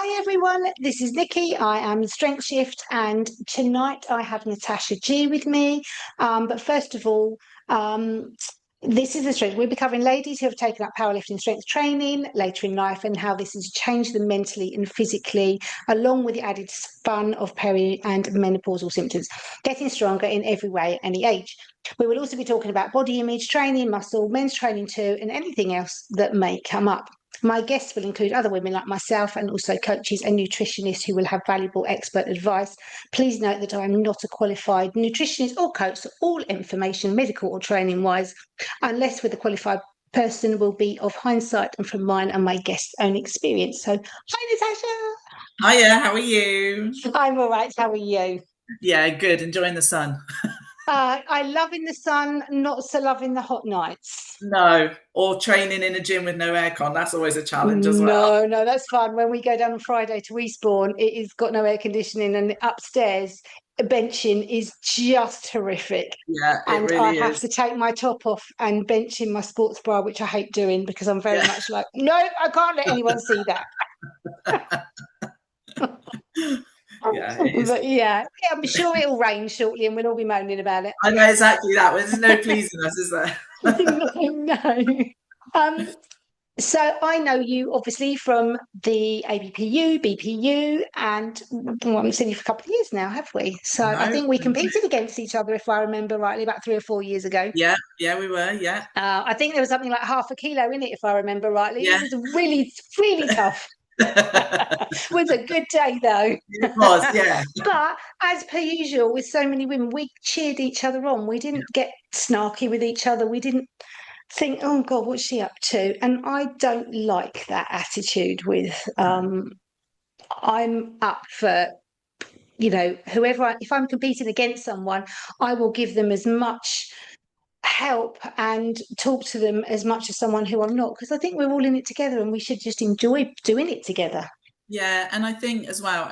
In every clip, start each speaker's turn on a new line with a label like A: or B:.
A: Hi everyone, this is Nikki. I am Strength Shift, and tonight I have Natasha Gee with me. But first of all, this is the strength. We'll be covering ladies who have taken up powerlifting strength training later in life and how this has changed them mentally and physically, along with the added fun of peri and menopausal symptoms, getting stronger in every way at any age. We will also be talking about body image training, muscle, men's training too, and anything else that may come up. My guests will include other women like myself and also coaches and nutritionists who will have valuable expert advice. Please note that I am not a qualified nutritionist or coach, so all information, medical or training wise, unless with a qualified person, will be of hindsight and from mine and my guests' own experience. So, hi
B: Hiya, how are you?
A: Natasha. I'm all right. How are you?
B: Yeah, good. Enjoying the sun.
A: I love in the sun, not so love in the hot nights.
B: No, or training in a gym with no aircon. That's always a challenge as well.
A: No, that's fun. When we go down on Friday to Eastbourne, it has got no air conditioning, and upstairs, benching is just horrific.
B: Yeah, it
A: And I
B: really
A: have
B: is.
A: to take my top off and bench in my sports bra, which I hate doing because I'm very
B: Yeah.
A: much like, no, I can't let anyone see that.
B: Yeah, it is.
A: But yeah, I'm sure it'll rain shortly and we'll all be moaning about it.
B: I know exactly that. There's no pleasing us, is there?
A: No. Um, So I know you obviously from the ABPU, BPU, and well, I haven't seen you for a couple of years now, have we? So I
B: No.
A: think we competed against each other, if I remember rightly, about 3 or 4 years ago.
B: Yeah, yeah, we were. Yeah,
A: I think there was something like half a kilo in it, if I remember rightly. It
B: yeah.
A: was really, really tough. It was a good day though.
B: It was. Yeah,
A: But as per usual, with so many women, we cheered each other on. We didn't get snarky with each other. We didn't think, oh God, what's she up to? And I don't like that attitude with I'm up for, whoever if I'm competing against someone, I will give them as much help and talk to them as much as someone who I'm not, because I think we're all in it together and we should just enjoy doing it together.
B: yeah, and I think as well,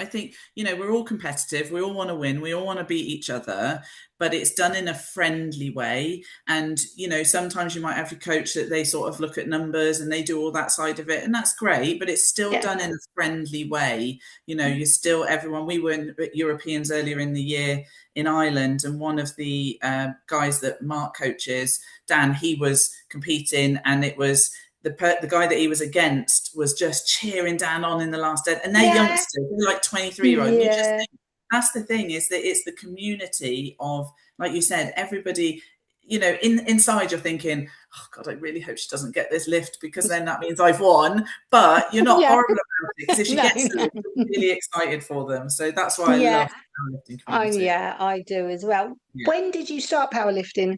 B: we're all competitive. We all want to win. We all want to beat each other, but it's done in a friendly way. And, sometimes you might have your coach that they sort of look at numbers and they do all that side of it. And that's great, but it's still
A: Yeah.
B: done in a friendly way. You're still everyone. We were in Europeans earlier in the year in Ireland, and one of the guys that Mark coaches, Dan, he was competing, and it was the guy that he was against was just cheering Dan on in the last dead, and they're
A: Yeah.
B: youngsters, they're like 23-year-olds. And you just
A: Yeah.
B: think that's the thing, is that it's the community of, like you said, everybody. Inside you're thinking, oh God, I really hope she doesn't get this lift, because then that means I've won. But you're not
A: Yeah.
B: horrible about it, because if she
A: No,
B: gets the lift,
A: no.
B: you're really excited for them. So that's why I
A: Yeah.
B: love the powerlifting
A: Oh,
B: community.
A: yeah, I do as well.
B: Yeah.
A: When did you start powerlifting?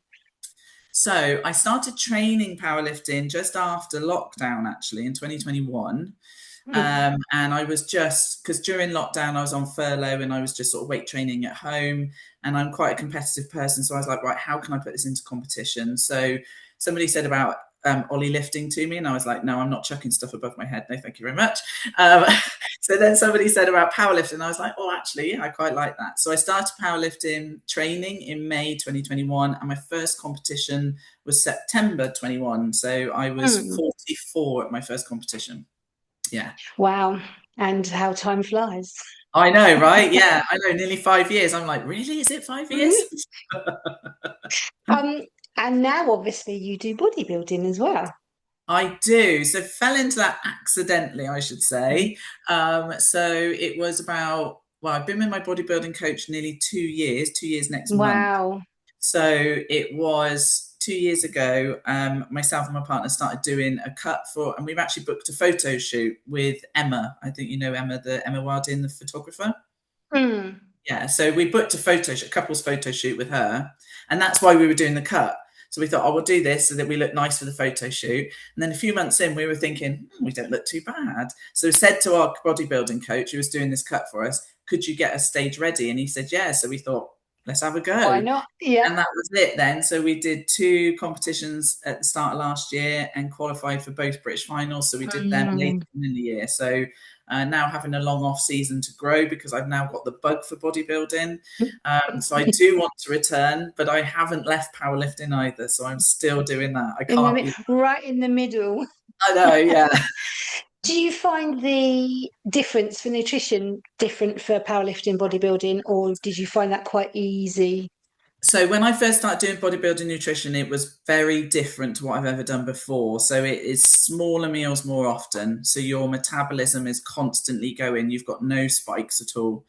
B: So I started training powerlifting just after lockdown, actually, in 2021.
A: Hmm.
B: And I was just, because during lockdown I was on furlough and I was just sort of weight training at home, and I'm quite a competitive person. So I was like, right, how can I put this into competition? So somebody said about Ollie lifting to me, and I was like, no, I'm not chucking stuff above my head. No, thank you very much. Um, so then somebody said about powerlifting, and I was like, oh, actually, yeah, I quite like that. So I started powerlifting training in May 2021, and my first competition was September 21. So I was
A: Hmm.
B: 44 at my first competition. Yeah.
A: Wow. And how time flies.
B: I know, right? Yeah, I know. Nearly 5 years. I'm like, really? Is it 5 years?
A: Um, and now obviously you do bodybuilding as well.
B: I do. So fell into that accidentally, I should say. So it was about, well, I've been with my bodybuilding coach nearly 2 years, 2 years next month.
A: Wow.
B: So it was 2 years ago, myself and my partner started doing a cut for, and we've actually booked a photo shoot with Emma. I think you know Emma, the Emma Wardin, the photographer.
A: Hmm.
B: Yeah, so we booked a couple's photo shoot with her, and that's why we were doing the cut. So we thought, oh, we'll do this so that we look nice for the photo shoot. And then a few months in, we were thinking, we don't look too bad. So we said to our bodybuilding coach, who was doing this cut for us, could you get us stage ready? And he said, yeah. So we thought, let's have a
A: Why
B: go.
A: not? Yeah.
B: And that was it then. So we did two competitions at the start of last year and qualified for both British finals. So we did them later
A: Mm.
B: in the year. So now having a long off season to grow, because I've now got the bug for bodybuilding. So I do want to return, but I haven't left powerlifting either. So I'm still doing that. I
A: In
B: can't.
A: right in the middle.
B: I know, yeah.
A: Do you find the difference for nutrition different for powerlifting, bodybuilding, or did you find that quite easy?
B: So when I first started doing bodybuilding nutrition, it was very different to what I've ever done before. So it is smaller meals more often. So your metabolism is constantly going. You've got no spikes at all.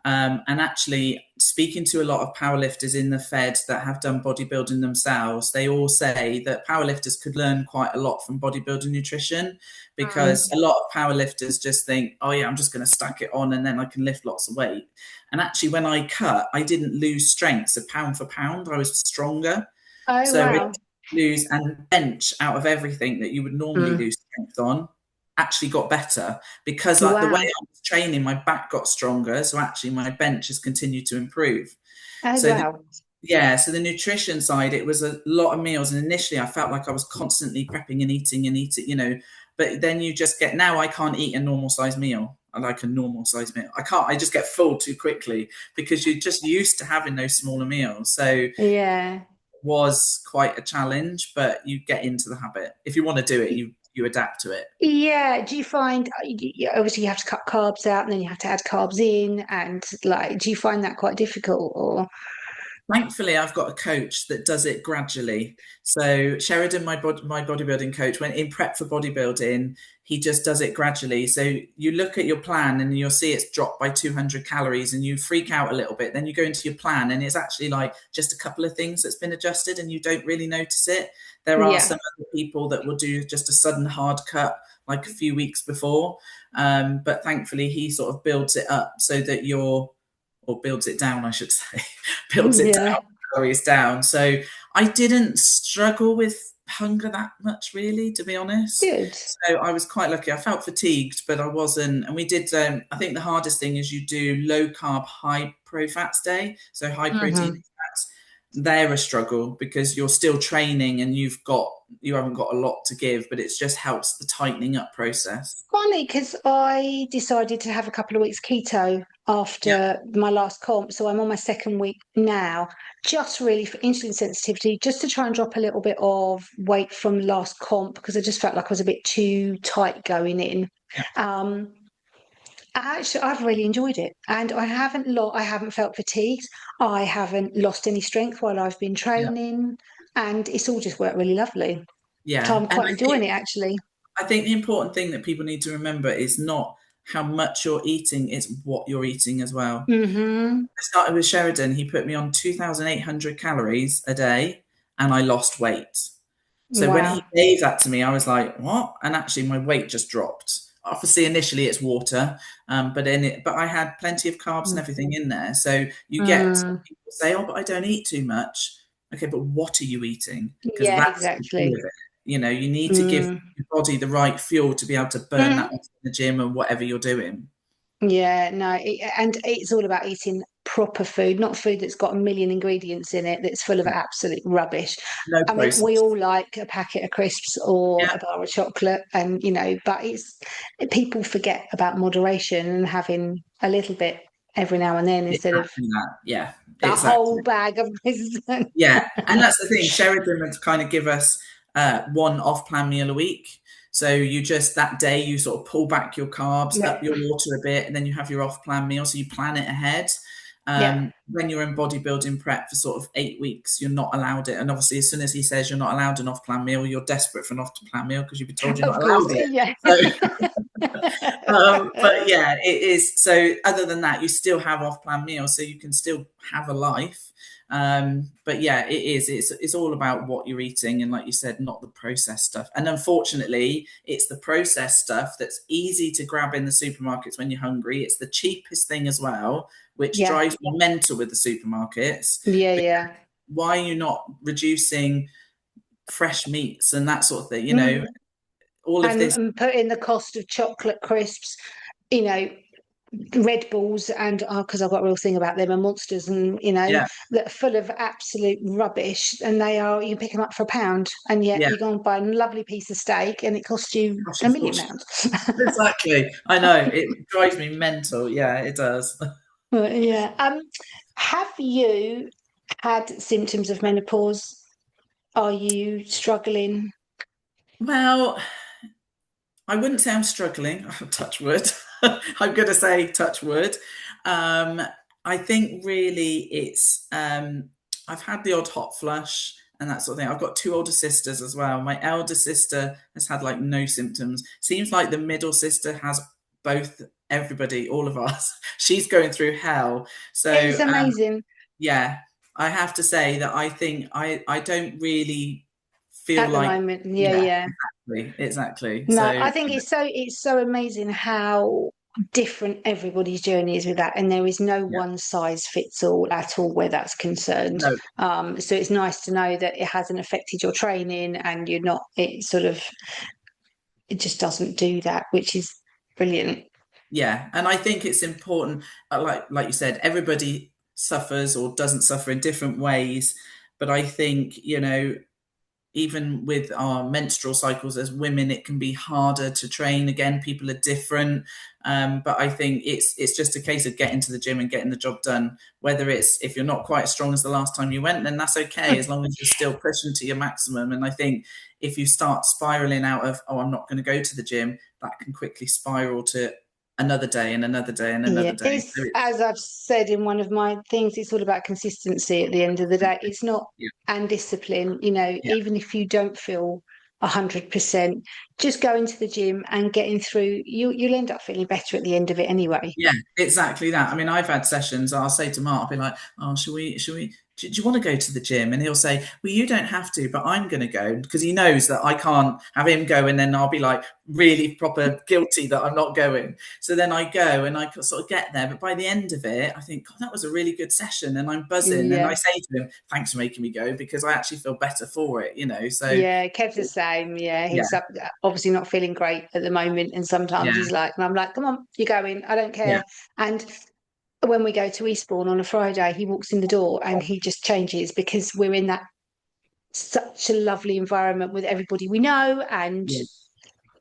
B: And actually, speaking to a lot of powerlifters in the Fed that have done bodybuilding themselves, they all say that powerlifters could learn quite a lot from bodybuilding nutrition, because
A: Mm.
B: a lot of powerlifters just think, oh, yeah, I'm just going to stack it on and then I can lift lots of weight. And actually, when I cut, I didn't lose strength. So, pound for pound, I was stronger.
A: Oh,
B: So, it
A: wow.
B: lose and bench out of everything that you would normally
A: Mm.
B: lose strength on actually got better, because like the way
A: Wow.
B: I was training, my back got stronger. So actually my bench has continued to improve.
A: Oh,
B: So
A: wow.
B: yeah, so the nutrition side, it was a lot of meals. And initially I felt like I was constantly prepping and eating, but then you just get, now I can't eat a normal size meal. I like a normal size meal. I can't, I just get full too quickly because you're just used to having those smaller meals. So
A: Yeah.
B: was quite a challenge, but you get into the habit. If you want to do it, you adapt to it.
A: Yeah. Do you find, obviously you have to cut carbs out and then you have to add carbs in, and like, do you find that quite difficult or?
B: Thankfully, I've got a coach that does it gradually. So Sheridan, my bodybuilding coach, when in prep for bodybuilding, he just does it gradually. So you look at your plan and you'll see it's dropped by 200 calories, and you freak out a little bit. Then you go into your plan and it's actually like just a couple of things that's been adjusted, and you don't really notice it. There are
A: Yeah.
B: some other people that will do just a sudden hard cut like a few weeks before, but thankfully he sort of builds it up so that you're, or builds it down, I should say, builds it
A: Yeah.
B: down, calories down. So I didn't struggle with hunger that much, really, to be honest.
A: Good.
B: So I was quite lucky. I felt fatigued, but I wasn't. And we did, I think the hardest thing is you do low carb, high pro fats day. So high protein
A: Hmm.
B: fats. They're a struggle because you're still training and you haven't got a lot to give, but it just helps the tightening up process.
A: Funny, because I decided to have a couple of weeks keto
B: Yeah,
A: after my last comp. So I'm on my second week now, just really for insulin sensitivity, just to try and drop a little bit of weight from last comp because I just felt like I was a bit too tight going in.
B: yeah,
A: Um, Actually, I've really enjoyed it, and I haven't felt fatigued. I haven't lost any strength while I've been
B: yeah,
A: training, and it's all just worked really lovely. So
B: yeah.
A: I'm
B: And
A: quite enjoying it actually.
B: I think the important thing that people need to remember is not how much you're eating, it's what you're eating as well.
A: Hmm.
B: I started with Sheridan, he put me on 2,800 calories a day and I lost weight. So when he
A: Wow.
B: gave that to me, I was like, what? And actually my weight just dropped. Obviously, initially it's water, but I had plenty of carbs and everything in there. So you get some
A: Mm.
B: people say, oh, but I don't eat too much. Okay, but what are you eating? Because
A: Yeah,
B: that's the key
A: exactly.
B: of it. You need to give
A: Mm.
B: your body the right fuel to be able to burn that
A: Mm.
B: off in the gym or whatever you're doing.
A: Yeah, no, and it's all about eating proper food, not food that's got a million ingredients in it that's full of absolute rubbish.
B: No
A: I mean, we
B: process.
A: all like a packet of crisps or
B: Yeah,
A: a bar of chocolate, and but it's people forget about moderation and having a little bit every now and then instead of
B: exactly that. Yeah,
A: a whole
B: exactly.
A: bag of this.
B: Yeah, and that's the thing. Sheridan would kind of give us one off-plan meal a week. So you just that day you sort of pull back your carbs,
A: Yeah,
B: up your water a bit, and then you have your off-plan meal. So you plan it ahead.
A: yeah,
B: When you're in bodybuilding prep for sort of 8 weeks, you're not allowed it. And obviously, as soon as he says you're not allowed an off-plan meal, you're desperate for an off-plan meal because you've been told you're
A: of
B: not
A: course,
B: allowed it.
A: yeah.
B: So but yeah, it is. So other than that, you still have off-plan meals, so you can still have a life. But yeah, it is. It's all about what you're eating, and like you said, not the processed stuff. And unfortunately, it's the processed stuff that's easy to grab in the supermarkets when you're hungry. It's the cheapest thing as well, which
A: Yeah,
B: drives me mental with the supermarkets.
A: yeah,
B: Because
A: yeah.
B: why are you not reducing fresh meats and that sort of thing?
A: Mm.
B: All of this.
A: And put in the cost of chocolate crisps, you know, Red Bulls, and because I've got a real thing about them and monsters, and
B: Yeah,
A: that are full of absolute rubbish, and you pick them up for £1, and yet
B: yeah.
A: you go and buy a lovely piece of steak, and it costs you
B: Gosh,
A: a million
B: unfortunately.
A: pounds.
B: Exactly. I know. It drives me mental. Yeah, it does.
A: Yeah. Have you had symptoms of menopause? Are you struggling?
B: Well, I wouldn't say I'm struggling. Touch wood. I'm going to say touch wood. Um, I think really it's I've had the odd hot flush and that sort of thing. I've got two older sisters as well. My elder sister has had like no symptoms. Seems like the middle sister has both. Everybody, all of us. She's going through hell.
A: It's
B: So
A: amazing
B: yeah, I have to say that I think I don't really feel
A: at the
B: like
A: moment. Yeah,
B: yeah,
A: yeah.
B: exactly.
A: No,
B: So
A: I think it's so amazing how different everybody's journey is with that, and there is no
B: yeah,
A: one size fits all at all where that's concerned.
B: no,
A: So it's nice to know that it hasn't affected your training, and you're not. It sort of it just doesn't do that, which is brilliant.
B: yeah, and I think it's important. Like you said, everybody suffers or doesn't suffer in different ways, but I think even with our menstrual cycles as women, it can be harder to train. Again, people are different, but I think it's just a case of getting to the gym and getting the job done. Whether it's if you're not quite as strong as the last time you went, then that's okay, as long as you're still pushing to your maximum. And I think if you start spiraling out of, oh, I'm not going to go to the gym, that can quickly spiral to another day and another day and
A: Yeah,
B: another day. So
A: it's as I've said in one of my things, it's all about consistency at the end of the day. It's not
B: yeah,
A: and discipline,
B: yeah.
A: even if you don't feel 100%, just going to the gym and getting through, you'll end up feeling better at the end of it anyway.
B: Yeah, exactly that. I mean, I've had sessions. I'll say to Mark, I'll be like, "Oh, do you want to go to the gym?" And he'll say, "Well, you don't have to, but I'm going to go," because he knows that I can't have him go, and then I'll be like really proper guilty that I'm not going. So then I go and I sort of get there, but by the end of it, I think, God, that was a really good session, and I'm buzzing. And I
A: Yeah.
B: say to him, "Thanks for making me go," because I actually feel better for it. So
A: Yeah, Kev's the same. Yeah,
B: yeah,
A: obviously not feeling great at the moment, and sometimes
B: yeah,
A: he's like, and I'm like, "Come on, you're going. I don't
B: yeah,
A: care." And when we go to Eastbourne on a Friday, he walks in the door and he just changes because we're in that such a lovely environment with everybody we know and
B: yeah.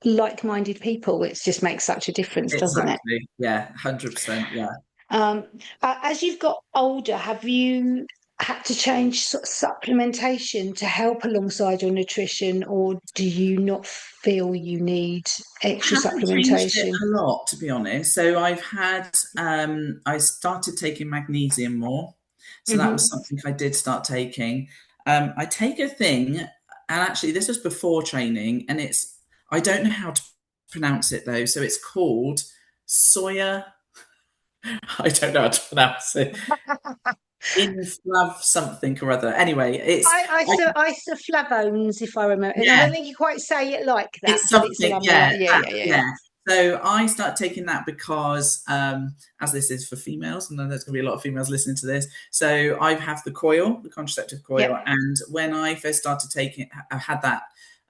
A: like-minded people. It just makes such a difference, doesn't it?
B: Exactly. Yeah, 100%. Yeah.
A: Um, as you've got older, have you had to change sort of supplementation to help alongside your nutrition, or do you not feel you need extra
B: Haven't changed it
A: supplementation?
B: a lot, to be honest. So I started taking magnesium more. So that was
A: Hmm.
B: something I did start taking. I take a thing, and actually this was before training, and I don't know how to pronounce it though. So it's called soya. I don't know how to pronounce it. Inflav something or other. Anyway,
A: Isoflavones, if I remember. And I
B: yeah,
A: don't think you quite say it like that,
B: it's
A: but it's
B: something,
A: along the
B: yeah,
A: line. Yeah,
B: that,
A: yeah, yeah, yeah.
B: yeah. So I started taking that because, as this is for females, and there's going to be a lot of females listening to this. So I have the coil, the contraceptive coil,
A: Yep.
B: and when I first started taking, I had that.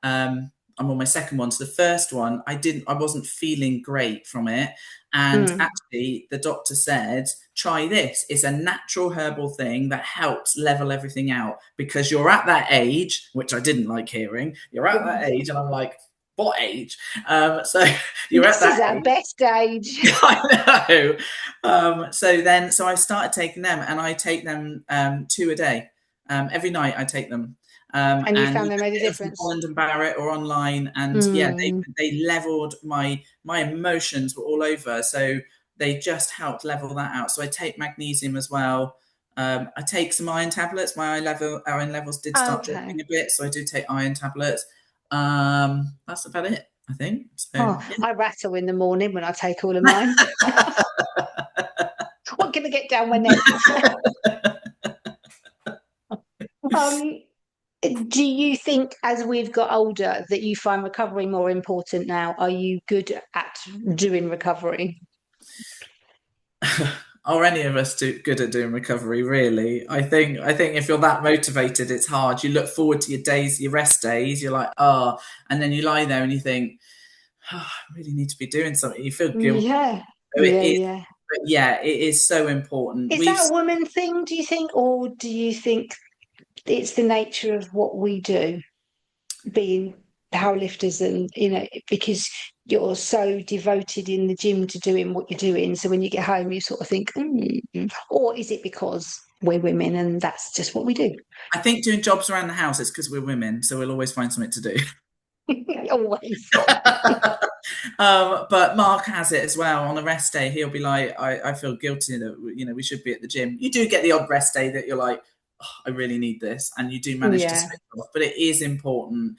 B: I'm on my second one. So the first one, I wasn't feeling great from it, and
A: Mm.
B: actually, the doctor said, try this. It's a natural herbal thing that helps level everything out because you're at that age, which I didn't like hearing. You're at that age, and I'm like, what age? So you're at
A: This
B: that
A: is our
B: age.
A: best age.
B: I know. So I started taking them, and I take them two a day. Every night I take them,
A: And you
B: and
A: found
B: you
A: they
B: can
A: made a
B: get them from
A: difference.
B: Holland and Barrett or online. And yeah,
A: Mm.
B: they leveled my emotions were all over. So they just helped level that out. So I take magnesium as well. I take some iron tablets. My iron levels did start
A: Okay.
B: dropping a bit, so I do take iron tablets. That's about it, I think. So
A: Oh, I rattle in the morning when I take all of mine.
B: yeah.
A: What can I get down my neck? Um, do you think as we've got older that you find recovery more important now? Are you good at doing recovery?
B: Are any of us good at doing recovery? Really, I think if you're that motivated, it's hard. You look forward to your days, your rest days. You're like, oh, and then you lie there and you think, oh, I really need to be doing something. You feel guilty.
A: Yeah,
B: So it
A: yeah,
B: is,
A: yeah.
B: but yeah, it is so important.
A: Is that a woman thing, do you think, or do you think it's the nature of what we do, being powerlifters, and because you're so devoted in the gym to doing what you're doing, so when you get home you sort of think, or is it because we're women and that's just what we do?
B: I think doing jobs around the house is because we're women, so we'll always find something to do.
A: Always.
B: But Mark has it as well. On a rest day, he'll be like, I feel guilty that, we should be at the gym. You do get the odd rest day that you're like, oh, I really need this, and you do manage to
A: Yeah.
B: switch off. But it is important.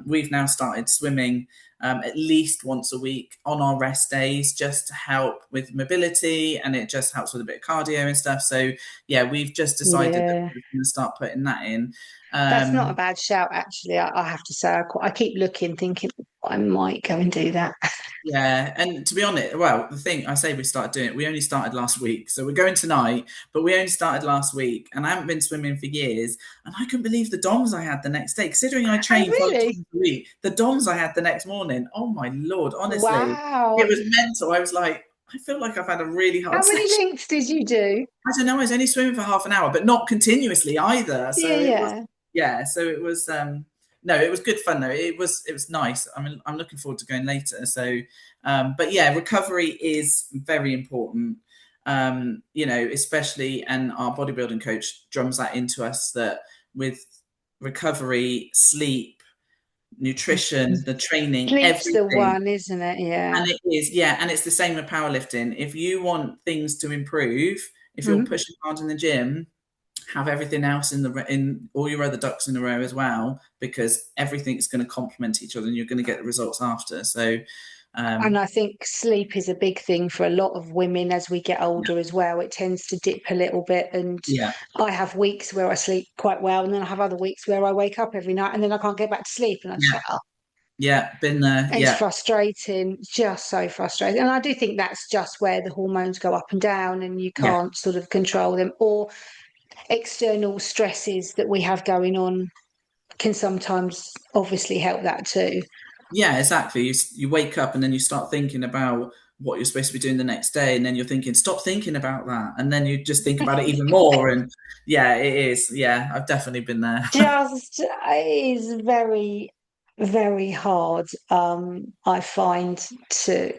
B: We've now started swimming at least once a week on our rest days, just to help with mobility, and it just helps with a bit of cardio and stuff. So yeah, we've just decided that
A: Yeah.
B: we're going to start putting that in.
A: That's not a bad shout, actually. I have to say, I keep looking, thinking I might go and do that.
B: Yeah, and to be honest, well, the thing I say we started doing it, we only started last week. So we're going tonight, but we only started last week, and I haven't been swimming for years. And I couldn't believe the DOMs I had the next day. Considering I
A: Oh,
B: train 5 times
A: really?
B: a week, the DOMs I had the next morning, oh my Lord, honestly, it
A: Wow.
B: was mental. I was like, I feel like I've had a really
A: How
B: hard
A: many
B: session.
A: links did you do?
B: I don't know, I was only swimming for half an hour, but not continuously either. So
A: Yeah,
B: it was,
A: yeah.
B: yeah, so it was, no, it was good fun though. It was nice. I mean, I'm looking forward to going later. So, but yeah, recovery is very important. Especially, and our bodybuilding coach drums that into us, that with recovery, sleep, nutrition, the training,
A: Sleep's the
B: everything.
A: one, isn't it? Yeah.
B: And it is, yeah, and it's the same with powerlifting. If you want things to improve, if you're
A: Mhm.
B: pushing hard in the gym, have everything else in all your other ducks in a row as well, because everything's going to complement each other, and you're going to get the results after. So,
A: And
B: um,
A: I think sleep is a big thing for a lot of women as we get older as well. It tends to dip a little bit. And
B: yeah,
A: I have weeks where I sleep quite well, and then I have other weeks where I wake up every night and then I can't get back to sleep. And I just
B: yeah,
A: go, oh,
B: yeah, been there,
A: it's
B: yeah,
A: frustrating, just so frustrating. And I do think that's just where the hormones go up and down and you
B: yeah,
A: can't sort of control them, or external stresses that we have going on can sometimes obviously help that too.
B: yeah, exactly. You wake up and then you start thinking about what you're supposed to be doing the next day, and then you're thinking, stop thinking about that, and then you just think about it even more. And yeah, it is. Yeah, I've definitely been there.
A: Just it is very, very hard. I find to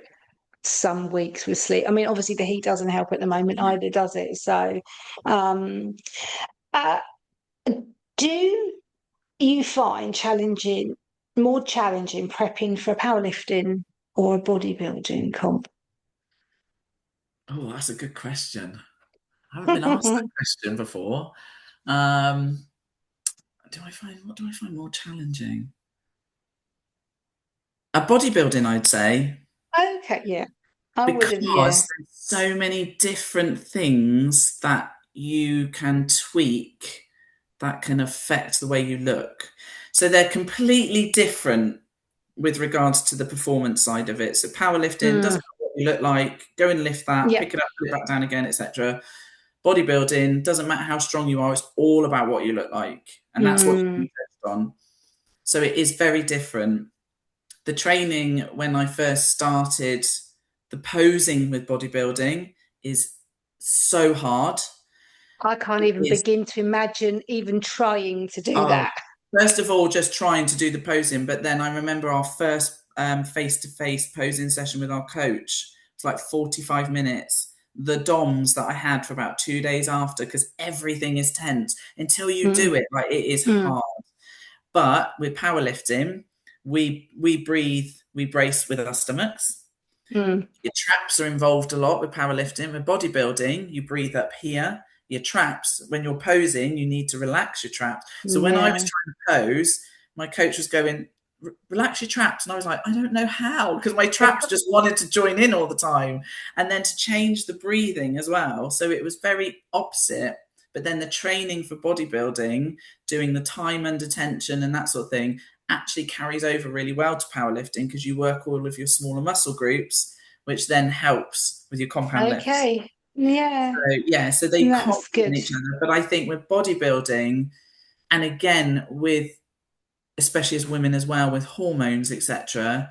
A: some weeks with sleep. I mean, obviously the heat doesn't help at the moment either, does it? So, um, uh, do you find more challenging prepping for a powerlifting or a bodybuilding comp?
B: Oh, that's a good question. I haven't been asked that question before. Um, what do I find more challenging? Bodybuilding, I'd say,
A: Okay, yeah, I would have, yeah.
B: because there's so many different things that you can tweak that can affect the way you look. So they're completely different with regards to the performance side of it. So powerlifting
A: Mm,
B: doesn't matter what you look like, go and lift that,
A: yeah.
B: pick it up, put it back down again, etc. Bodybuilding doesn't matter how strong you are, it's all about what you look like. And that's what
A: Mm,
B: you touched on. So it is very different. The training, when I first started, the posing with bodybuilding is so hard.
A: I can't
B: It
A: even
B: is,
A: begin to imagine even trying to do
B: oh,
A: that.
B: first of all, just trying to do the posing. But then I remember our first face-to-face posing session with our coach. It's like 45 minutes. The DOMs that I had for about 2 days after, because everything is tense until you
A: Mm,
B: do it. Like, it is
A: mm,
B: hard. But with powerlifting, we breathe, we brace with our stomachs.
A: mm,
B: Your traps are involved a lot with powerlifting. With bodybuilding, you breathe up here. Your traps, when you're posing, you need to relax your traps. So when I was
A: yeah.
B: trying to pose, my coach was going, relax your traps. And I was like, I don't know how, because my traps just wanted to join in all the time. And then to change the breathing as well. So it was very opposite. But then the training for bodybuilding, doing the time under tension and that sort of thing, actually carries over really well to powerlifting, because you work all of your smaller muscle groups, which then helps with your compound lifts.
A: Okay. Yeah,
B: So yeah, so they
A: that's
B: complement
A: good.
B: each other. But I think with bodybuilding, and again with, especially as women as well, with hormones, etc.,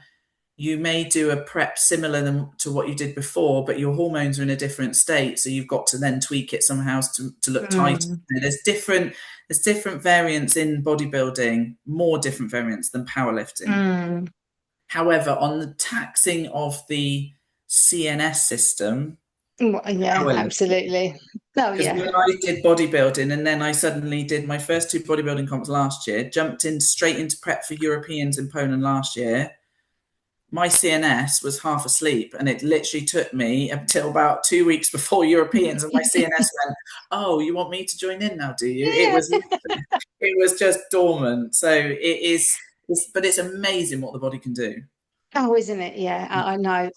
B: you may do a prep similar to what you did before, but your hormones are in a different state, so you've got to then tweak it somehow to look tighter.
A: Mm,
B: There's different variants in bodybuilding, more different variants than powerlifting.
A: mm.
B: However, on the taxing of the CNS system,
A: Yeah,
B: powerlifting.
A: absolutely. Oh,
B: Because
A: yeah.
B: when I did bodybuilding, and then I suddenly did my first two bodybuilding comps last year, jumped in straight into prep for Europeans in Poland last year. my CNS was half asleep, and it literally took me until about 2 weeks before Europeans, and my CNS went, "Oh, you want me to join in now, do you?"
A: Yeah.
B: It was just dormant. So but it's amazing what the body can do.
A: Oh, isn't it? Yeah, I know.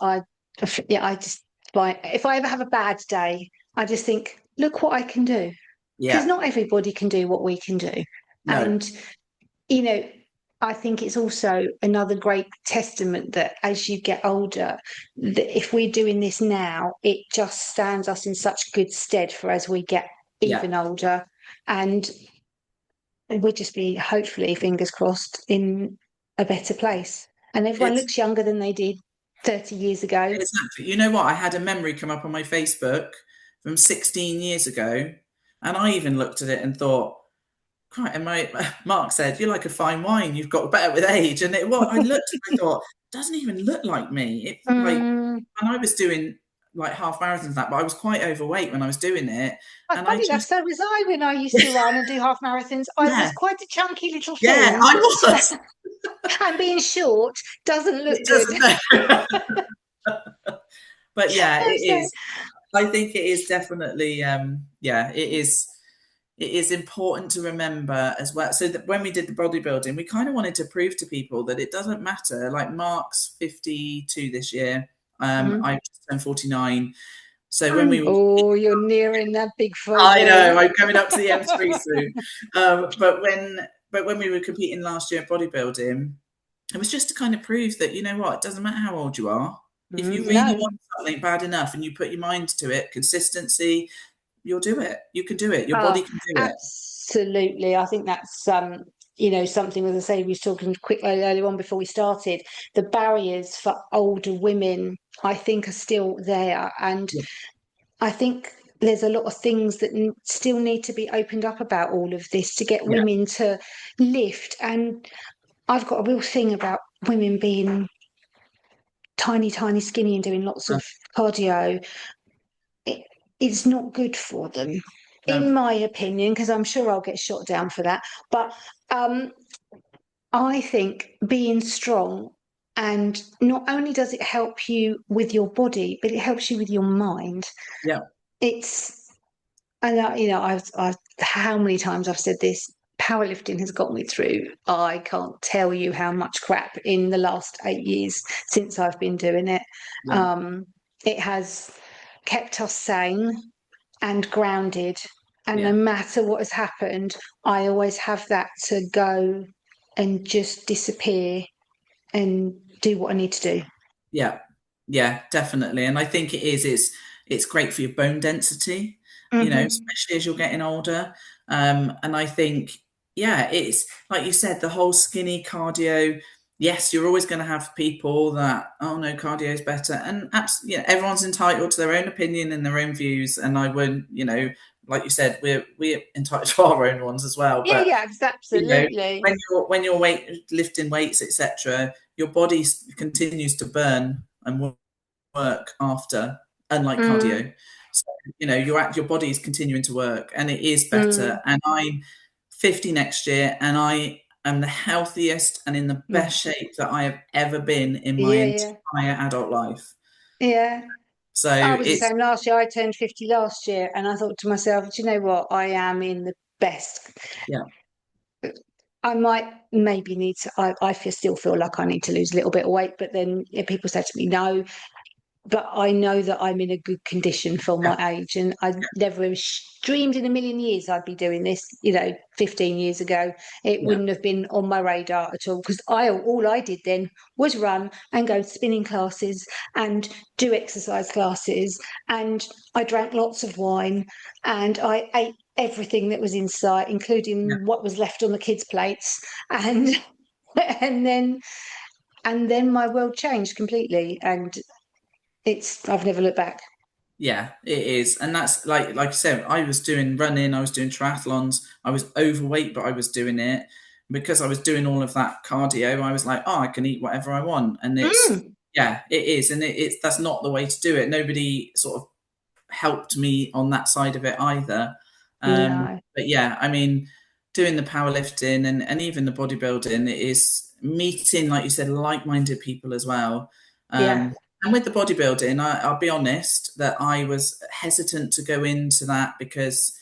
A: Yeah, I just like if I ever have a bad day, I just think, look what I can do. Because
B: Yeah,
A: not everybody can do what we can do.
B: no,
A: And, you know, I think it's also another great testament that as you get older, that if we're doing this now, it just stands us in such good stead for as we get
B: yeah,
A: even older. And we'll just be, hopefully, fingers crossed, in a better place. And everyone
B: it's
A: looks younger than they did 30 years ago.
B: exactly. You know what? I had a memory come up on my Facebook from 16 years ago, and I even looked at it and thought, "Quite." And my Mark said, "You're like a fine wine. You've got better with age." And it was. I looked and I thought, "Doesn't even look like me." It like
A: Mm,
B: when I was doing like half marathons and that, but I was quite overweight when I was doing it,
A: oh,
B: and I
A: funny enough,
B: just
A: so was I when I used to run and do half marathons. I was
B: yeah,
A: quite a chunky little
B: yeah,
A: thing,
B: I was.
A: and being short doesn't look
B: It
A: good.
B: doesn't know. But yeah, it
A: So,
B: is. I think it is definitely yeah, it is important to remember as well. So that when we did the bodybuilding, we kind of wanted to prove to people that it doesn't matter. Like Mark's 52 this year.
A: mhm.
B: I just turned 49. So when we were
A: Oh, you're nearing that big
B: I know,
A: 40.
B: I'm coming up to the M3 soon. But when we were competing last year at bodybuilding, it was just to kind of prove that, you know what, it doesn't matter how old you are. If you really
A: No.
B: want something bad enough and you put your mind to it, consistency, you'll do it. You can do it. Your
A: Oh,
B: body can do it.
A: absolutely. I think that's something as I say, we was talking quick earlier on before we started. The barriers for older women, I think, are still there. And
B: Yeah.
A: I think there's a lot of things that still need to be opened up about all of this to get
B: Yeah.
A: women to lift. And I've got a real thing about women being tiny, tiny, skinny and doing lots
B: No,
A: of cardio. it, it's not good for them, in
B: no.
A: my opinion, because I'm sure I'll get shot down for that. But um, I think being strong, and not only does it help you with your body, but it helps you with your mind.
B: Yeah.
A: It's, and I've how many times I've said this. Powerlifting has got me through. I can't tell you how much crap in the last 8 years since I've been doing it.
B: Yeah.
A: Um, it has kept us sane and grounded. And no
B: Yeah.
A: matter what has happened, I always have that to go and just disappear and do what I need to do.
B: Yeah. Yeah, definitely. And I think it is, it's great for your bone density, you know,
A: Hmm.
B: especially as you're getting older. And I think, yeah, it's like you said, the whole skinny cardio. Yes, you're always going to have people that, oh no, cardio is better. And everyone's entitled to their own opinion and their own views. And I wouldn't, like you said, we're entitled to our own ones as well.
A: Yeah,
B: But
A: yeah,
B: you know,
A: absolutely.
B: when you're lifting weights, etc., your body continues to burn and work after, unlike
A: Mm,
B: cardio. So your body is continuing to work, and it is better.
A: mm,
B: And I'm 50 next year, and I am the healthiest and in the
A: mm.
B: best shape that I have ever been in my
A: Yeah, yeah,
B: entire adult life.
A: yeah.
B: So
A: I was the
B: it's
A: same last year. I turned 50 last year, and I thought to myself, do you know what? I am in the best.
B: yeah,
A: I might maybe need to, still feel like I need to lose a little bit of weight, but then people say to me, no, but I know that I'm in a good condition for
B: yeah,
A: my age, and I never dreamed in a million years I'd be doing this. 15 years ago, it
B: yeah,
A: wouldn't have been on my radar at all because all I did then was run and go to spinning classes and do exercise classes, and I drank lots of wine, and I ate everything that was in sight,
B: yeah.
A: including what was left on the kids' plates, and and then my world changed completely, and I've never looked back.
B: Yeah, it is. And that's like I said, I was doing running, I was doing triathlons, I was overweight, but I was doing it because I was doing all of that cardio. I was like, oh, I can eat whatever I want. And
A: Mm.
B: yeah, it is. And it's that's not the way to do it. Nobody sort of helped me on that side of it either.
A: No.
B: But yeah, I mean, doing the powerlifting and even the bodybuilding, it is meeting, like you said, like-minded people as well.
A: Yeah.
B: And with the bodybuilding, I'll be honest that I was hesitant to go into that because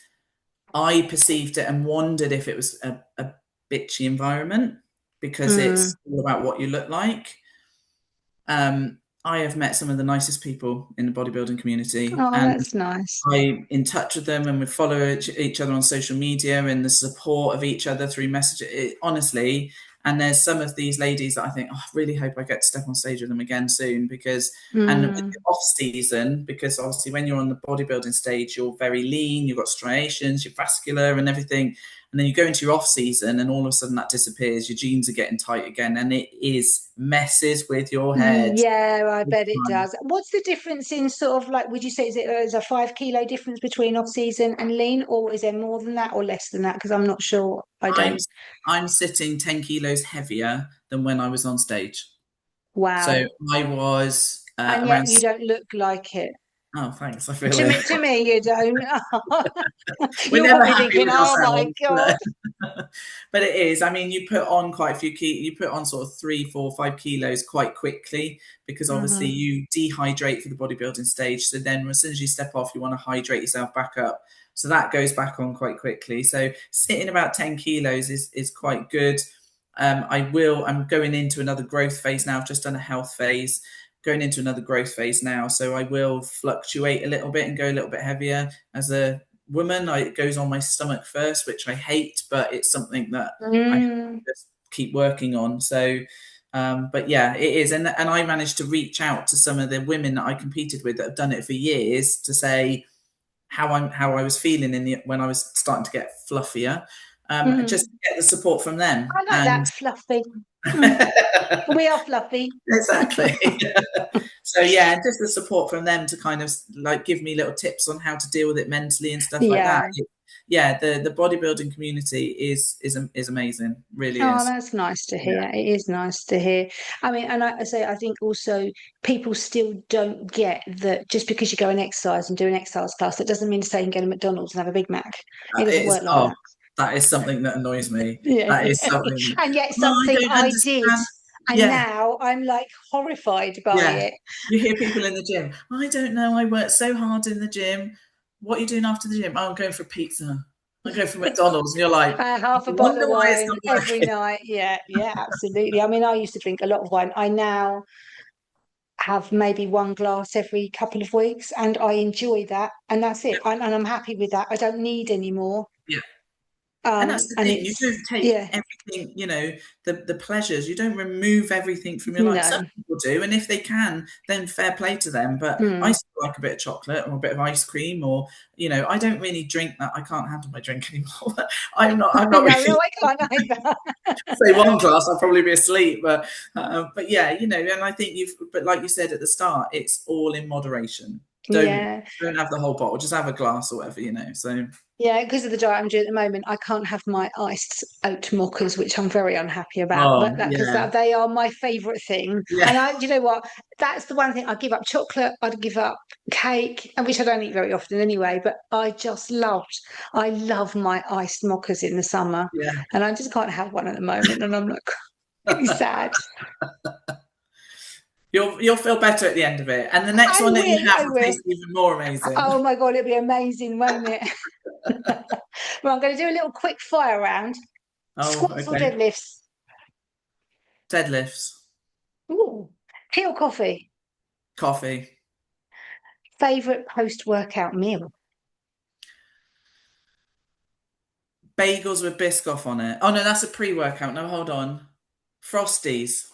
B: I perceived it and wondered if it was a bitchy environment because
A: Mm.
B: it's all about what you look like. I have met some of the nicest people in the bodybuilding community,
A: Oh,
B: and
A: that's nice.
B: I'm in touch with them, and we follow each other on social media and the support of each other through messages. Honestly, and there's some of these ladies that I think, oh, I really hope I get to step on stage with them again soon because, and with the
A: Mm.
B: off season, because obviously when you're on the bodybuilding stage, you're very lean, you've got striations, you're vascular and everything. And then you go into your off season and all of a sudden that disappears. Your jeans are getting tight again and it is messes with your head.
A: Yeah, I bet it does. What's the difference in sort of like, would you say, is a 5 kilo difference between off season and lean, or is there more than that or less than that? Because I'm not sure. I
B: I'm
A: don't.
B: I'm sitting 10 kilos heavier than when I was on stage. So
A: Wow.
B: I was
A: And
B: around.
A: yet you don't look like it.
B: Oh, thanks. I feel it.
A: To me, you don't.
B: We're
A: You're
B: never
A: probably
B: happy
A: thinking,
B: with
A: "Oh my
B: ourselves.
A: God."
B: But it is. I mean, you put on quite a few you put on sort of 3, 4, 5 kilos quite quickly because obviously
A: Hmm.
B: you dehydrate for the bodybuilding stage. So then as soon as you step off, you want to hydrate yourself back up. So that goes back on quite quickly. So sitting about 10 kilos is quite good. I'm going into another growth phase now. I've just done a health phase, going into another growth phase now. So I will fluctuate a little bit and go a little bit heavier. As a woman, it goes on my stomach first, which I hate, but it's something that I have
A: Mm.
B: to just keep working on. So, but yeah, it is. And I managed to reach out to some of the women that I competed with that have done it for years to say how I was feeling when I was starting to get fluffier, just
A: Mm.
B: to get the support from them.
A: I like
B: And
A: that, fluffy. Mm. We are fluffy.
B: exactly. So yeah, just the support from them to kind of like give me little tips on how to deal with it mentally and stuff like that.
A: Yeah.
B: Yeah, the bodybuilding community is amazing, really
A: Oh,
B: is.
A: that's nice to
B: Yeah,
A: hear. It is nice to hear. I mean, and I say, I think also people still don't get that just because you go and exercise and do an exercise class, that doesn't mean to say you can go to McDonald's and have a Big Mac. It doesn't
B: it is.
A: work like
B: Oh,
A: that.
B: that is something that annoys me.
A: Yeah.
B: That is something.
A: And yet
B: Oh, I
A: something
B: don't
A: I did,
B: understand.
A: and
B: Yeah,
A: now I'm like horrified by
B: yeah.
A: it.
B: You hear people in the gym. I don't know. I worked so hard in the gym. What are you doing after the gym? Oh, I'm going for pizza. I'm going for McDonald's. And you're like,
A: Half a
B: no
A: bottle
B: wonder
A: of
B: why it's
A: wine
B: not
A: every
B: working.
A: night. Yeah, yeah, absolutely. I mean, I used to drink a lot of wine. I now have maybe one glass every couple of weeks, and I enjoy that, and that's it. And I'm happy with that. I don't need any more.
B: Yeah. And that's the
A: And
B: thing, you don't
A: it's
B: take
A: yeah,
B: everything, the pleasures, you don't remove everything from your life. Some
A: no,
B: people do, and if they can, then fair play to them. But I
A: mm.
B: still like a bit of chocolate or a bit of ice cream, or I don't really drink that. I can't handle my drink anymore. I'm not
A: No,
B: really
A: I can't either.
B: say one glass, I'll probably be asleep. But yeah, and I think but like you said at the start, it's all in moderation. Don't
A: Yeah,
B: don't have the whole bottle, just have a glass or whatever. So
A: yeah, because of the diet I'm doing at the moment, I can't have my iced oat mochas, which I'm very unhappy about. But
B: oh
A: that because
B: yeah,
A: they are my favourite thing,
B: yeah,
A: and you know what? That's the one thing I give up chocolate. I'd give up cake, and which I don't eat very often anyway. But I love my iced mochas in the summer,
B: yeah.
A: and I just can't have one at the moment, and I'm like really sad.
B: You'll feel better at the end of it, and the next one that you have
A: I
B: will
A: will.
B: taste even more amazing.
A: Oh my God, it'll be amazing, won't it? Well, I'm going to do a little quick fire round.
B: Oh,
A: Squats or
B: okay.
A: deadlifts?
B: Deadlifts,
A: Ooh. Tea or coffee?
B: coffee,
A: Favorite post-workout meal?
B: bagels with Biscoff on it. Oh no, that's a pre-workout. No, hold on. Frosties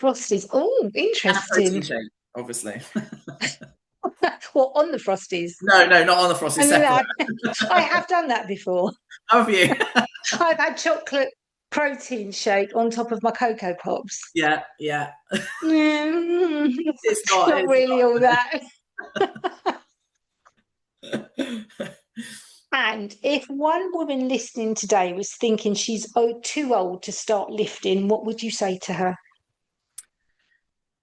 A: Frosties. Oh,
B: and a
A: interesting.
B: protein shake, obviously.
A: Well, on the Frosties.
B: No, no, not on the Frosties.
A: And
B: Separate.
A: I have done that before.
B: How have you?
A: I've had chocolate protein shake on top of my Cocoa Pops.
B: Yeah, yeah.
A: Mm,
B: It's not.
A: not
B: It's
A: really all that.
B: not.
A: And if one woman listening today was thinking she's too old to start lifting, what would you say to her?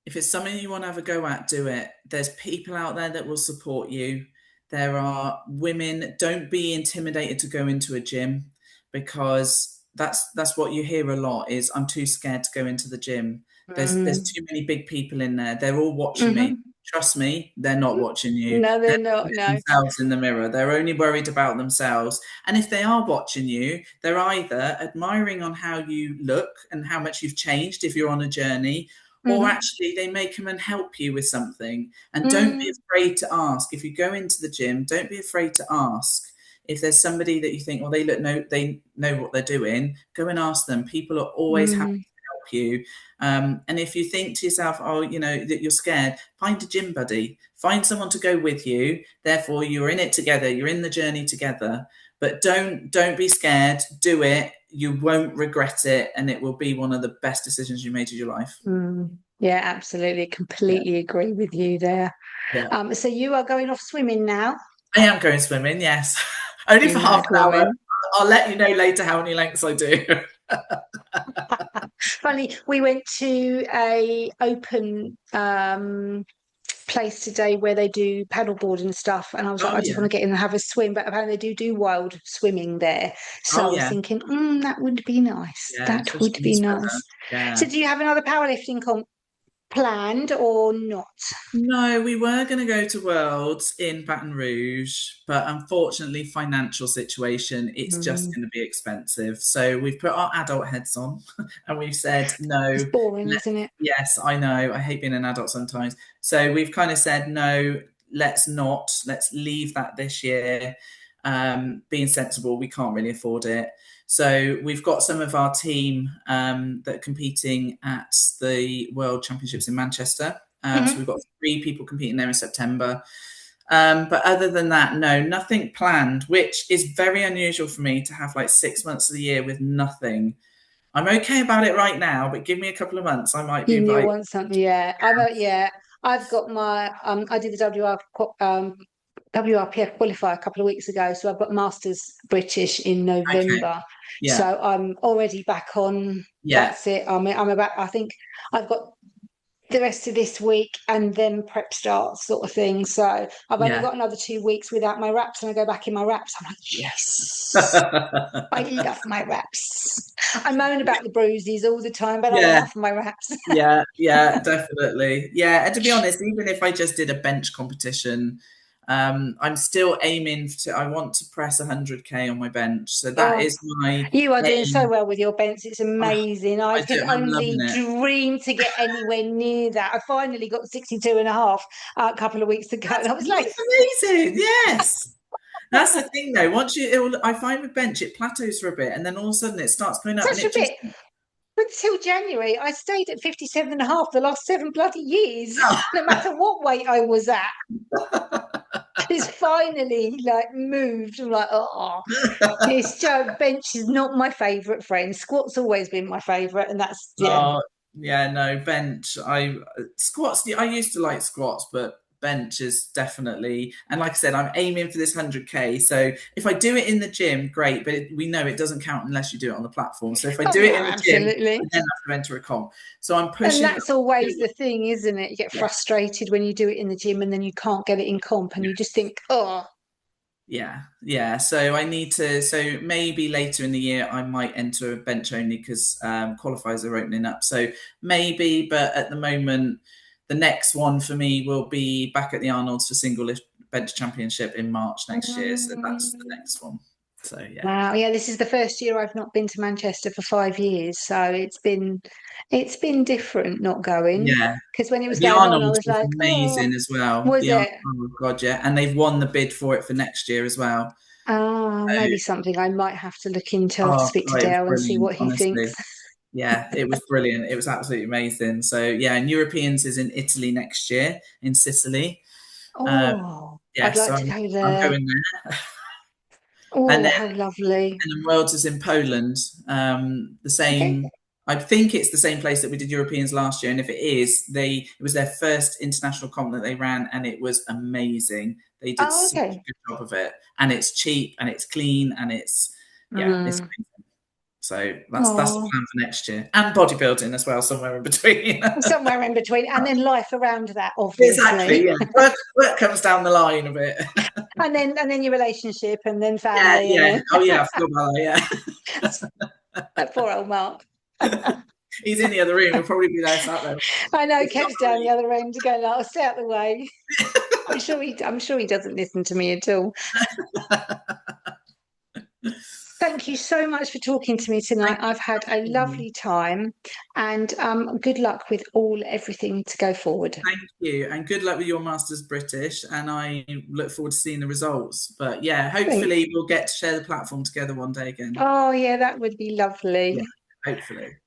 B: If it's something you want to have a go at, do it. There's people out there that will support you. There are women. Don't be intimidated to go into a gym. because that's what you hear a lot is, I'm too scared to go into the gym. There's too many big people in there. They're all watching me.
A: Mm-hmm.
B: Trust me, they're not watching you.
A: No, they're
B: They're
A: not.
B: looking at
A: No.
B: themselves in the mirror. They're only worried about themselves. And if they are watching you, they're either admiring on how you look and how much you've changed if you're on a journey, or
A: Mm-hmm.
B: actually they may come and help you with something. And don't be
A: Mm,
B: afraid to ask. If you go into the gym, don't be afraid to ask. If there's somebody that you think, well, they know what they're doing, go and ask them. People are always happy
A: mm,
B: to help you. And if you think to yourself, oh, that you're scared, find a gym buddy, find someone to go with you. Therefore, you're in it together. You're in the journey together. But don't be scared. Do it. You won't regret it, and it will be one of the best decisions you made in your life.
A: mm. Yeah, absolutely.
B: Yeah,
A: Completely agree with you there.
B: yeah.
A: So you are going off swimming now?
B: I am going swimming. Yes, only
A: You
B: for half
A: mad
B: an hour.
A: woman.
B: I'll let you know later how many lengths I do.
A: Funny, we went to a open place today where they do paddleboard and stuff, and I was like,
B: Oh
A: I just
B: yeah.
A: want to get in and have a swim. But apparently they do wild swimming there, so
B: Oh
A: I was
B: yeah.
A: thinking, that would be nice.
B: Yeah,
A: That
B: especially
A: would
B: in
A: be
B: this weather.
A: nice. So,
B: Yeah.
A: do you have another powerlifting comp planned or not?
B: No, we were going to go to Worlds in Baton Rouge, but unfortunately, financial situation, it's just
A: Mm,
B: going to be expensive. So we've put our adult heads on and we've said,
A: it's
B: no,
A: boring,
B: let,
A: isn't it?
B: yes, I know. I hate being an adult sometimes. So we've kind of said, no, let's not. Let's leave that this year. Being sensible, we can't really afford it. So we've got some of our team that are competing at the World Championships in Manchester. So we've
A: Hmm.
B: got 3 people competing there in September. But other than that, no, nothing planned, which is very unusual for me to have like 6 months of the year with nothing. I'm okay about it right now, but give me a couple of months, I might be
A: You
B: like,
A: want something, yeah. Yeah. I've got my I did the WRPF qualifier a couple of weeks ago, so I've got Masters British in
B: okay,
A: November.
B: yeah,
A: So I'm already back on.
B: yeah,
A: That's it. I'm about. I think I've got the rest of this week and then prep starts, sort of thing. So I've only
B: yeah,
A: got another 2 weeks without my wraps, and I go back in my wraps. I'm like, yes,
B: yeah.
A: I love my wraps. I moan about the bruises all the time, but I
B: Yeah,
A: love my wraps.
B: yeah, definitely. Yeah, and to be honest, even if I just did a bench competition, I'm still aiming to. I want to press 100K on my bench, so that
A: Oh,
B: is my
A: you are doing so
B: aim.
A: well with your bents. It's
B: Oh,
A: amazing. I
B: I
A: could
B: do. I'm loving
A: only
B: it.
A: dream to get anywhere near that. I finally got 62 and a half a couple of weeks ago. And I was like,
B: That's amazing. Yes, that's the thing though. Once I find with bench, it plateaus for a bit, and then all of a sudden it starts going up, and
A: such a
B: it just.
A: bit. Until January, I stayed at 57 and a half the last 7 bloody years, no matter what weight I was at. It's finally like moved. I'm like, oh, it's Joe. Bench is not my favourite friend. Squat's always been my favourite, and that's yeah.
B: Oh, yeah, no, bench. I squats. I used to like squats, but bench is definitely. And like I said, I'm aiming for this 100K. So if I do it in the gym, great. But we know it doesn't count unless you do it on the platform. So if I
A: Oh
B: do
A: no,
B: it in the gym, I
A: absolutely.
B: then have to enter a comp. So I'm
A: And
B: pushing.
A: that's always the thing, isn't it? You get
B: Yeah,
A: frustrated when you do it in the gym and then you can't get it in comp, and you just think, oh,
B: yeah, yeah. So I need to. So maybe later in the year, I might enter a bench only because qualifiers are opening up. So maybe, but at the moment, the next one for me will be back at the Arnold's for single lift bench championship in March next year. So that's the
A: mm,
B: next one. So yeah,
A: wow, yeah, this is the first year I've not been to Manchester for 5 years, so it's been different not going.
B: yeah.
A: Because when it was
B: The
A: going on, I
B: Arnold's
A: was
B: was
A: like, oh,
B: amazing as well.
A: was it?
B: Oh god, yeah, and they've won the bid for it for next year as well.
A: Ah, maybe something I might have to look into. I'll have to
B: Oh,
A: speak to
B: God, it was
A: Dale and see
B: brilliant,
A: what he thinks.
B: honestly. Yeah, it was brilliant. It was absolutely amazing. So yeah, and Europeans is in Italy next year, in Sicily. Um,
A: Oh,
B: yeah,
A: I'd
B: so
A: like to
B: I'm,
A: go
B: I'm
A: there.
B: going there. And
A: Oh,
B: then
A: how lovely.
B: Worlds is in Poland. The
A: Okay.
B: same, I think it's the same place that we did Europeans last year. And if it is, it was their first international comp that they ran, and it was amazing. They did
A: Oh,
B: such a
A: okay.
B: good job of it, and it's cheap and it's clean and it's
A: Mm.
B: amazing. So that's the
A: Oh,
B: plan for next year, and bodybuilding as well, somewhere in between.
A: somewhere in between, and then life around that,
B: Exactly,
A: obviously,
B: yeah. Work comes down the line a bit.
A: and then your relationship, and then
B: Yeah,
A: family, and
B: yeah.
A: then
B: Oh, yeah. I forgot about that. Yeah.
A: That poor old Mark.
B: He's in the other room. He'll probably be there, sat there.
A: I know,
B: It's not
A: Kev's down the
B: me.
A: other end going, "I'll stay out the way." I'm sure he doesn't listen to me at all. Thank you so much for talking to me tonight.
B: Thank you
A: I've had
B: for
A: a
B: having me.
A: lovely time, and good luck with everything to go forward.
B: Thank you, and good luck with your Masters British, and I look forward to seeing the results. But yeah, hopefully we'll get to share the platform together one day again.
A: Oh, yeah, that would be
B: Yeah,
A: lovely.
B: hopefully.